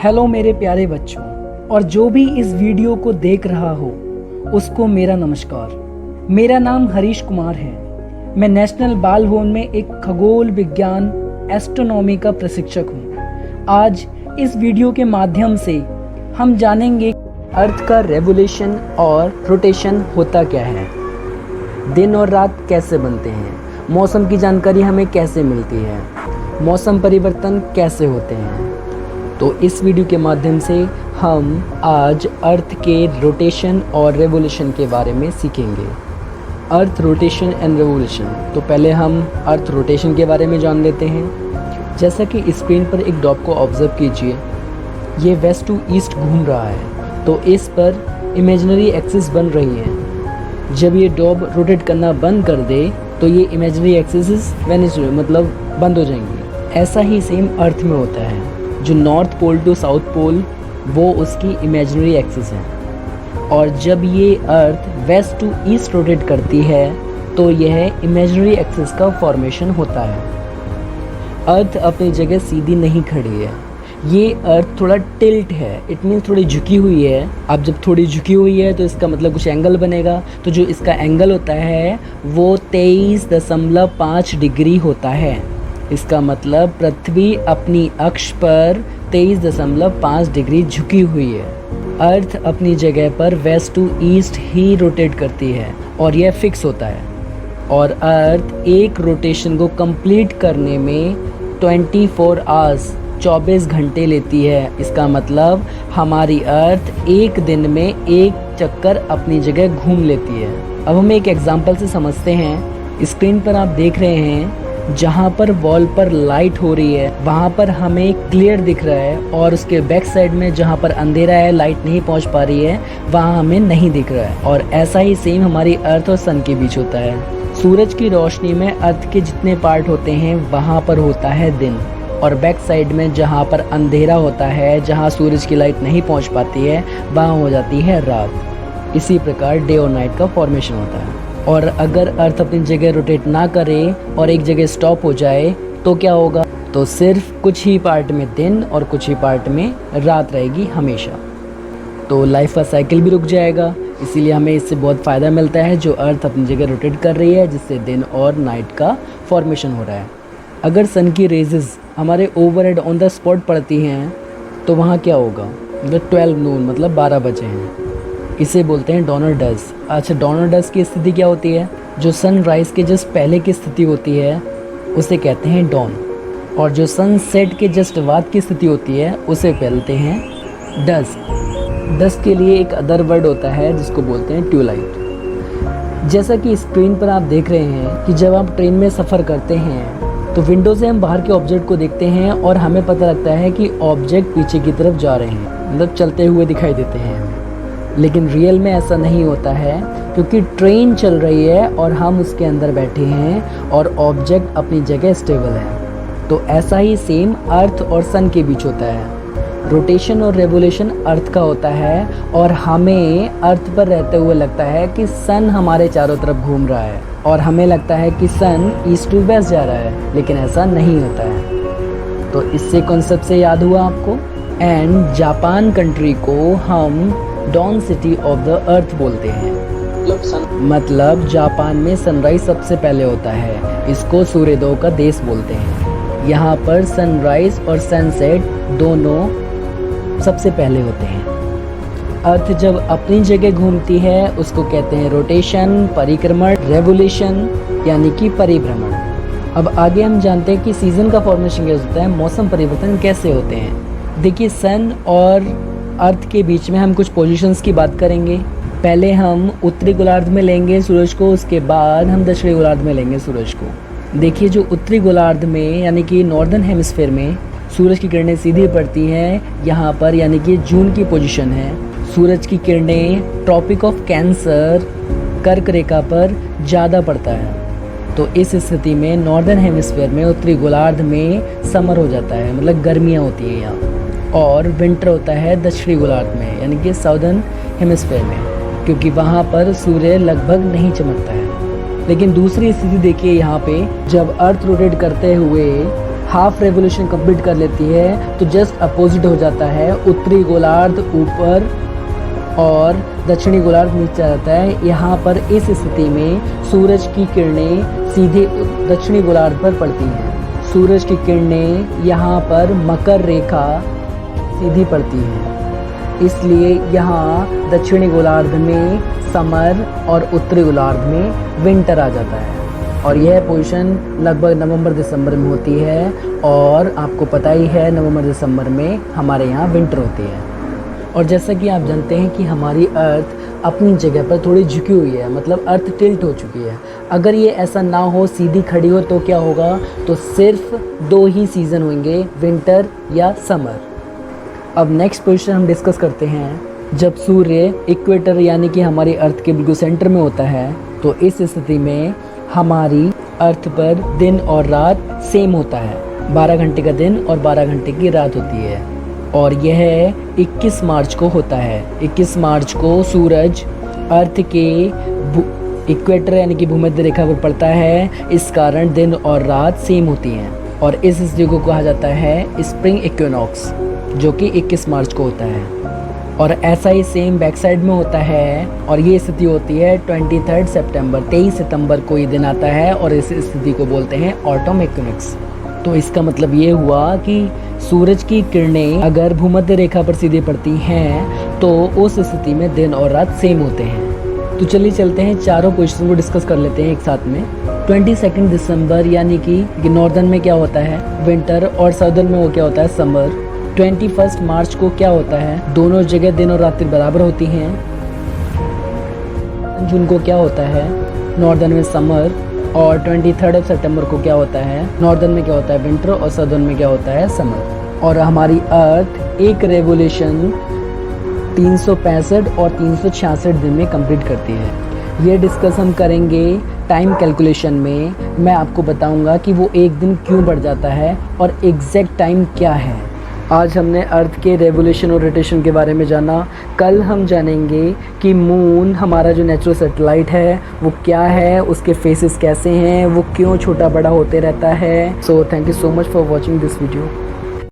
Hello मेरे प्यारे बच्चों, और जो भी इस वीडियो को देख रहा हो उसको मेरा नमस्कार। मेरा नाम हरीश कुमार है। मैं नेशनल बाल भवन में एक खगोल विज्ञान एस्ट्रोनॉमी का प्रशिक्षक हूँ। आज इस वीडियो के माध्यम से हम जानेंगे अर्थ का रेवोल्यूशन और रोटेशन होता क्या है, दिन और रात कैसे बनते हैं, मौसम की जानकारी हमें कैसे मिलती है, मौसम परिवर्तन कैसे होते हैं। तो इस वीडियो के माध्यम से हम आज अर्थ के रोटेशन और रेवोल्यूशन के बारे में सीखेंगे। Earth rotation and revolution. तो पहले हम अर्थ रोटेशन के बारे में जान लेते हैं। जैसा कि स्क्रीन पर एक डॉट को ऑब्जर्व कीजिए, ये वेस्ट टू ईस्ट घूम रहा है, तो इस पर इमेजिनरी एक्सिस बन रही है। जब ये डॉट रोटेट करना बंद कर दे तो ये इमेजिनरी एक्सिस वेनिश मतलब बंद हो जाएंगी। ऐसा ही सेम अर्थ में होता है। जो north pole to south pole वो उसकी इमेजिनरी एक्सिस है, और जब ये earth west to east rotate करती है तो यह इमेजिनरी एक्सिस का फॉर्मेशन होता है। अर्थ अपनी जगह सीधी नहीं खड़ी है, ये अर्थ थोड़ा टिल्ट है, इट मीन्स थोड़ी झुकी हुई है। अब जब थोड़ी झुकी हुई है तो इसका मतलब कुछ एंगल बनेगा, तो जो इसका एंगल होता है वो 23.5 डिग्री होता है। इसका मतलब पृथ्वी अपनी अक्ष पर 23.5 डिग्री झुकी हुई है। अर्थ अपनी जगह पर वेस्ट टू ईस्ट ही रोटेट करती है और यह फिक्स होता है। और अर्थ एक रोटेशन को कंप्लीट करने में 24 आवर्स 24 घंटे लेती है। इसका मतलब हमारी अर्थ एक दिन में एक चक्कर अपनी जगह घूम लेती है। अब हम एक एग्जांपल से समझते हैं। स्क्रीन पर आप देख रहे हैं, जहाँ पर वॉल पर लाइट हो रही है वहाँ पर हमें क्लियर दिख रहा है, और उसके बैक साइड में जहाँ पर अंधेरा है, लाइट नहीं पहुँच पा रही है, वहाँ हमें नहीं दिख रहा है। और ऐसा ही सेम हमारी अर्थ और सन के बीच होता है। सूरज की रोशनी में अर्थ के जितने पार्ट होते हैं वहाँ पर होता है दिन, और बैक साइड में जहाँ पर अंधेरा होता है, जहाँ सूरज की लाइट नहीं पहुँच पाती है, वहाँ हो जाती है रात। इसी प्रकार डे और नाइट का फॉर्मेशन होता है। और अगर अर्थ अपनी जगह रोटेट ना करे और एक जगह स्टॉप हो जाए तो क्या होगा? तो सिर्फ कुछ ही पार्ट में दिन और कुछ ही पार्ट में रात रहेगी हमेशा। तो लाइफ का साइकिल भी रुक जाएगा। इसीलिए हमें इससे बहुत फ़ायदा मिलता है जो अर्थ अपनी जगह रोटेट कर रही है, जिससे दिन और नाइट का फॉर्मेशन हो रहा है। अगर सन की रेजेस हमारे ओवरहेड ऑन द स्पॉट पड़ती हैं तो वहाँ क्या होगा? मतलब 12 नून मतलब 12 बजे हैं। इसे बोलते हैं डॉनर डस्ट। अच्छा, डॉनर डस्ट की स्थिति क्या होती है? जो सनराइज़ के जस्ट पहले की स्थिति होती है उसे कहते हैं डॉन, और जो सनसेट के जस्ट बाद की स्थिति होती है उसे कहते हैं डस्क। डस्क के लिए एक अदर वर्ड होता है जिसको बोलते हैं ट्यूलाइट। जैसा कि स्क्रीन पर आप देख रहे हैं कि जब आप ट्रेन में सफ़र करते हैं तो विंडो से हम बाहर के ऑब्जेक्ट को देखते हैं और हमें पता लगता है कि ऑब्जेक्ट पीछे की तरफ जा रहे हैं, मतलब चलते हुए दिखाई देते हैं। लेकिन रियल में ऐसा नहीं होता है, क्योंकि ट्रेन चल रही है और हम उसके अंदर बैठे हैं और ऑब्जेक्ट अपनी जगह स्टेबल है। तो ऐसा ही सेम अर्थ और सन के बीच होता है। रोटेशन और रेवोल्यूशन अर्थ का होता है, और हमें अर्थ पर रहते हुए लगता है कि सन हमारे चारों तरफ घूम रहा है, और हमें लगता है कि सन ईस्ट टू वेस्ट जा रहा है, लेकिन ऐसा नहीं होता है। तो इससे कॉन्सेप्ट से याद हुआ आपको। एंड जापान कंट्री को हम dawn city of the earth बोलते हैं। मतलब जापान में सनराइज सबसे पहले होता है। इसको सूर्योदय का देश बोलते हैं। यहाँ पर सनराइज और सनसेट दोनों सबसे पहले होते हैं। अर्थ जब अपनी जगह घूमती है उसको कहते हैं रोटेशन, परिक्रमण, रेवोल्यूशन यानी कि परिभ्रमण। अब आगे हम जानते हैं कि सीजन का फॉर्मेशन कैसे होता है, मौसम परिवर्तन कैसे होते हैं। देखिए, सन और अर्थ के बीच में हम कुछ पोजीशंस की बात करेंगे। पहले हम उत्तरी गोलार्ध में लेंगे सूरज को, उसके बाद हम दक्षिणी गोलार्ध में लेंगे सूरज को। देखिए, जो उत्तरी गोलार्ध में यानी कि नॉर्दर्न हेमिस्फीयर में सूरज की किरणें सीधी पड़ती हैं, यहाँ पर यानी कि जून की पोजीशन है। सूरज की किरणें ट्रॉपिक ऑफ कैंसर कर्क रेखा पर ज़्यादा पड़ता है। तो इस स्थिति में नॉर्दर्न हेमिस्फीयर में उत्तरी गोलार्ध में समर हो जाता है, मतलब गर्मियाँ होती हैं यहाँ, और विंटर होता है दक्षिणी गोलार्ध में यानी कि साउदर्न हेमिस्फीयर में, क्योंकि वहाँ पर सूर्य लगभग नहीं चमकता है। लेकिन दूसरी स्थिति देखिए, यहाँ पे जब अर्थ रोटेट करते हुए हाफ रेवोल्यूशन कंप्लीट कर लेती है तो जस्ट अपोजिट हो जाता है, उत्तरी गोलार्ध ऊपर और दक्षिणी गोलार्ध नीचे आ जाता है। यहाँ पर इस स्थिति में सूरज की किरणें सीधे दक्षिणी गोलार्ध पर पड़ती हैं। सूरज की किरणें यहाँ पर मकर रेखा सीधी पड़ती हैं, इसलिए यहाँ दक्षिणी गोलार्ध में समर और उत्तरी गोलार्ध में विंटर आ जाता है। और यह पोजीशन लगभग नवंबर दिसंबर में होती है, और आपको पता ही है नवंबर दिसंबर में हमारे यहाँ विंटर होती है। और जैसा कि आप जानते हैं कि हमारी अर्थ अपनी जगह पर थोड़ी झुकी हुई है, मतलब अर्थ टिल्ट हो चुकी है। अगर ये ऐसा ना हो, सीधी खड़ी हो, तो क्या होगा, तो सिर्फ 2 ही सीज़न होंगे, विंटर या समर। अब नेक्स्ट पोजीशन हम डिस्कस करते हैं। जब सूर्य इक्वेटर यानी कि हमारी अर्थ के बिल्कुल सेंटर में होता है, तो इस स्थिति में हमारी अर्थ पर दिन और रात सेम होता है। 12 घंटे का दिन और 12 घंटे की रात होती है, और यह 21 मार्च को होता है। 21 मार्च को सूरज अर्थ के इक्वेटर यानी कि भूमध्य रेखा पर पड़ता है, इस कारण दिन और रात सेम होती हैं, और इस स्थिति को कहा जाता है स्प्रिंग इक्विनॉक्स, जो कि 21 मार्च को होता है। और ऐसा ही सेम बैक साइड में होता है, और ये स्थिति होती है 23 सितंबर, 23 सितंबर को ये दिन आता है, और इस स्थिति को बोलते हैं ऑटम इक्विनॉक्स। तो इसका मतलब ये हुआ कि सूरज की किरणें अगर भूमध्य रेखा पर सीधे पड़ती हैं तो उस स्थिति में दिन और रात सेम होते हैं। तो चलिए चलते हैं, चारों पोजीशन को डिस्कस कर लेते हैं एक साथ में। 22 दिसंबर यानी कि नॉर्दर्न में क्या होता है, विंटर, और साउदर्न में वो क्या होता है, समर। 21 मार्च को क्या होता है, दोनों जगह दिन और रात्रि बराबर होती हैं। जून को क्या होता है, नॉर्दर्न में समर, और 23 सितंबर को क्या होता है, नॉर्दर्न में क्या होता है, विंटर, और साउदर्न में क्या होता है, समर। और हमारी अर्थ एक रेवोल्यूशन 365 और 366 दिन में कंप्लीट करती है। ये डिस्कस हम करेंगे टाइम कैलकुलेशन में। मैं आपको बताऊंगा कि वो एक दिन क्यों बढ़ जाता है और एग्जैक्ट टाइम क्या है। आज हमने अर्थ के रेवोल्यूशन और रोटेशन के बारे में जाना। कल हम जानेंगे कि मून हमारा जो नेचुरल सैटेलाइट है वो क्या है, उसके फेसेस कैसे हैं, वो क्यों छोटा बड़ा होते रहता है। So thank you so much for watching this video.